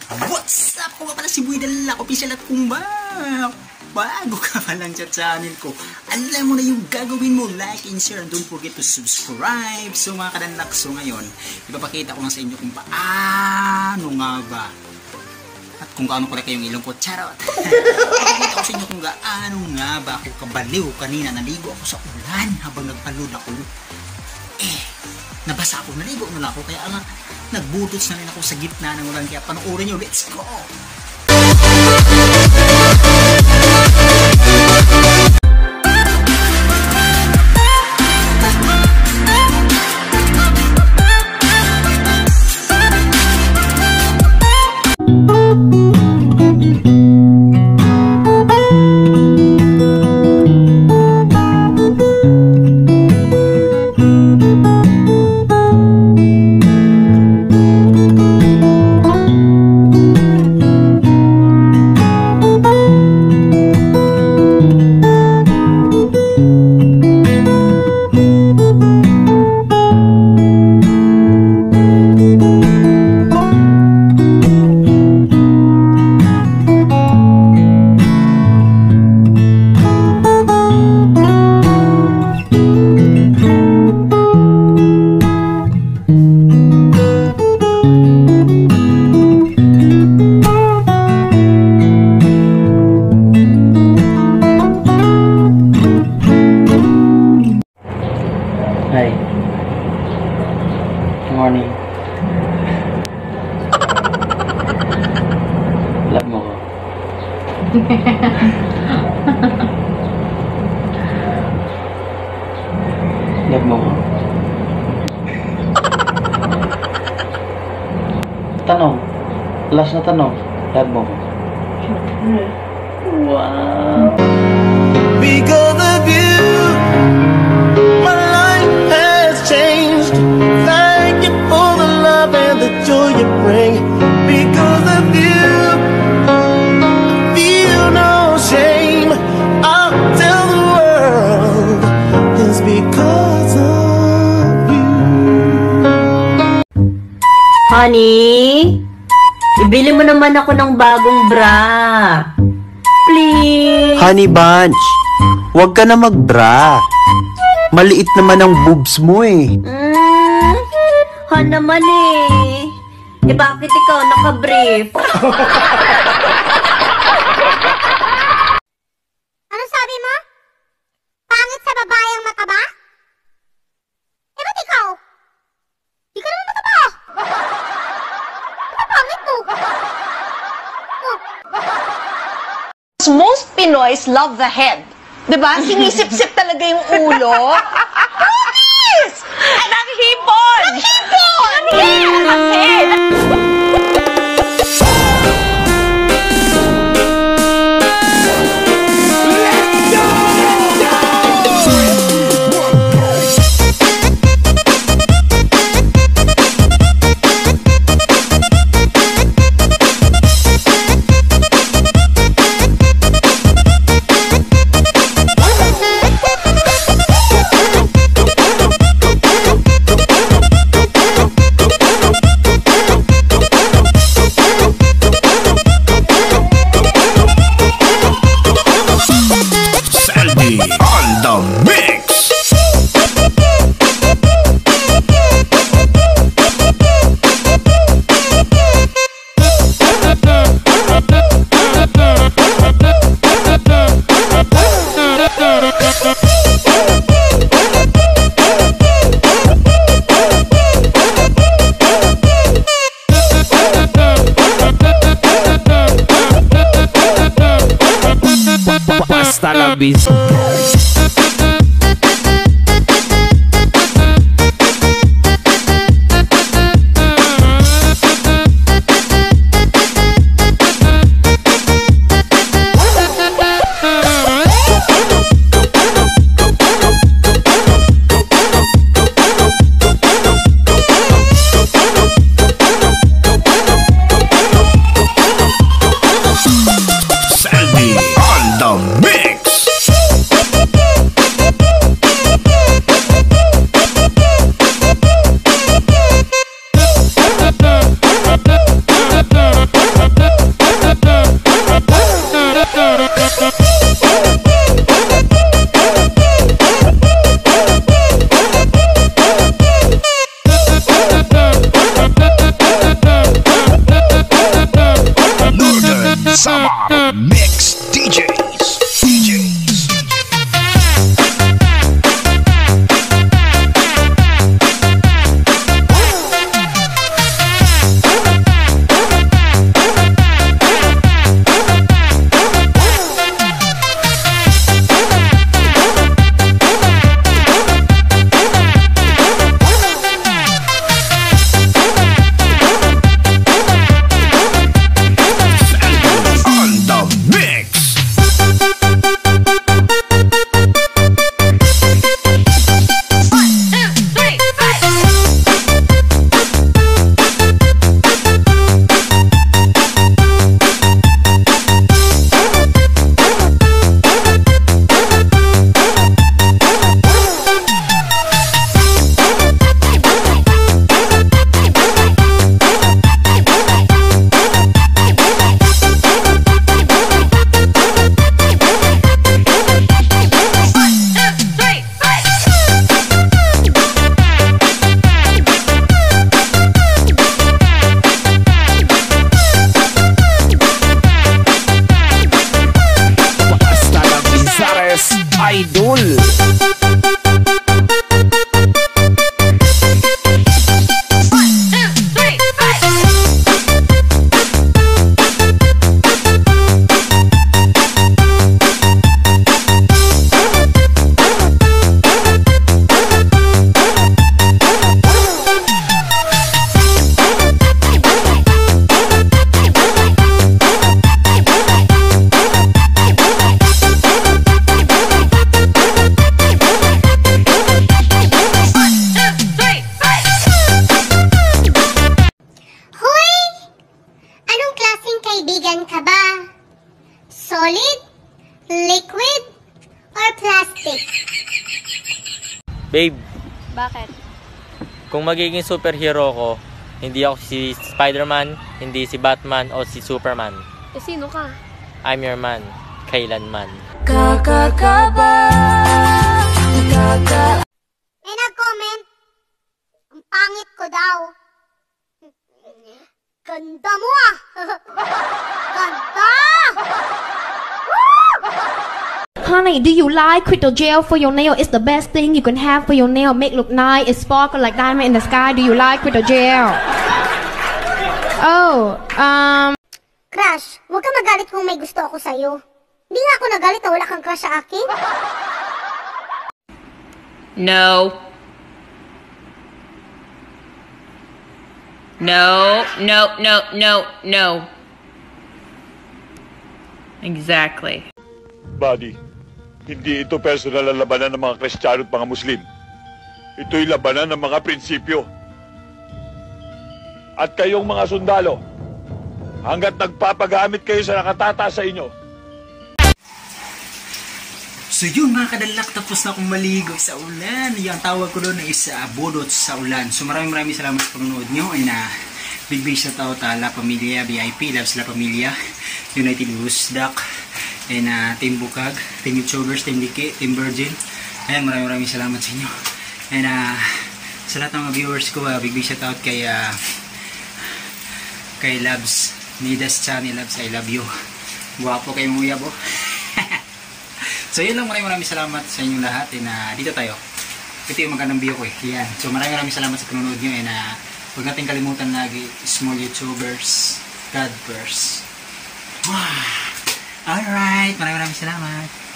What's up? Kung pala si Boy Dalak Official at kung bago ka pa lang sa channel ko, alam mo na yung gagawin mo, like and share, and don't forget to subscribe. So mga kadanlak, so ngayon, ipapakita ko lang sa inyo kung paano nga ba at kung gaano pala kayong ilong ko, charot. Ipapakita ko sa inyo kung gaano nga ba ako kabaliw kanina. Naligo ako sa ulan habang nagpaload ako. Nabasa ako, naligo na lang ako, kaya nga nagbutots na rin ako sa gitna ng ulan. Kaya panoorin nyo, let's go! Hi. Good morning. Love mo ko. Love mo ko. Tanong. Last na tanong. Love mo ko. Wow. Because of you, my life has changed. Thank you for the love and the joy you bring. Because of you, I feel no shame. I'll tell the world it's because of you. Honey, ibili mo naman ako ng bagong bra. Please. Honey Bunch, huwag ka na magbra. Maliit naman ang boobs mo eh. Han naman eh. Eh bakit ikaw naka-brief? Ano sabi mo? Pangit sa babae ang mataba? Eh ba't ikaw? Di ka naman mataba. Ano pangit mo? Most Pinoys love the head. Diba? Sinisip-sip talaga yung ulo. Yes! At ang hipon! Ang hipon! Yes! Ang head! On the mix. Hasta la vista. Sandy on the mix. idol. Hoy! Anong klaseng kaibigan ka ba? Solid? Liquid? Or plastic? Babe, Bakit? kung magiging superhero ko, hindi ako si Spider-Man, hindi si Batman o si Superman. Eh, sino ka? I'm your man, kailanman. May nag-comment. Ang pangit ko daw. Ganda mo ah! Ganda! Honey, do you like crystal gel for your nail? It's the best thing you can have for your nail. Make look nice. It sparkle like diamond in the sky. Do you like crystal gel? Oh, Crush, huwag ka magalit kung may gusto ako sa'yo. Hindi nga ako nagalit na wala kang crush sa akin. No. No, no, no, no, no. Exactly. Buddy, hindi ito personal na labanan ng mga Kristiyano at mga Muslim. Ito'y labanan ng mga prinsipyo. At kayong mga sundalo, hanggat nagpapagamit kayo sa nakatata sa inyo. So yun mga kadalak, tapos na akong maligo sa ulan. Yung tawag ko doon is budot sa ulan. So maraming salamat sa panonood nyo. Ay na big shout out La Familia VIP, Loves La Familia, United Busdak, and Team Bukag, Team YouTubers, Team Diki, Team Virgin. Ayan, maraming salamat sa inyo. And sa lahat ng mga viewers ko, big shout out kay Labs, Nidas Channel. Labs, I love you. Guwapo kayong uyab oh. So yun lang, maraming salamat sa inyong lahat. And dito tayo. Ito yung magandang view ko eh. Yan. So maraming salamat sa panonood nyo. And huwag natin kalimutan lagi, small YouTubers, God first. Alright, maraming salamat.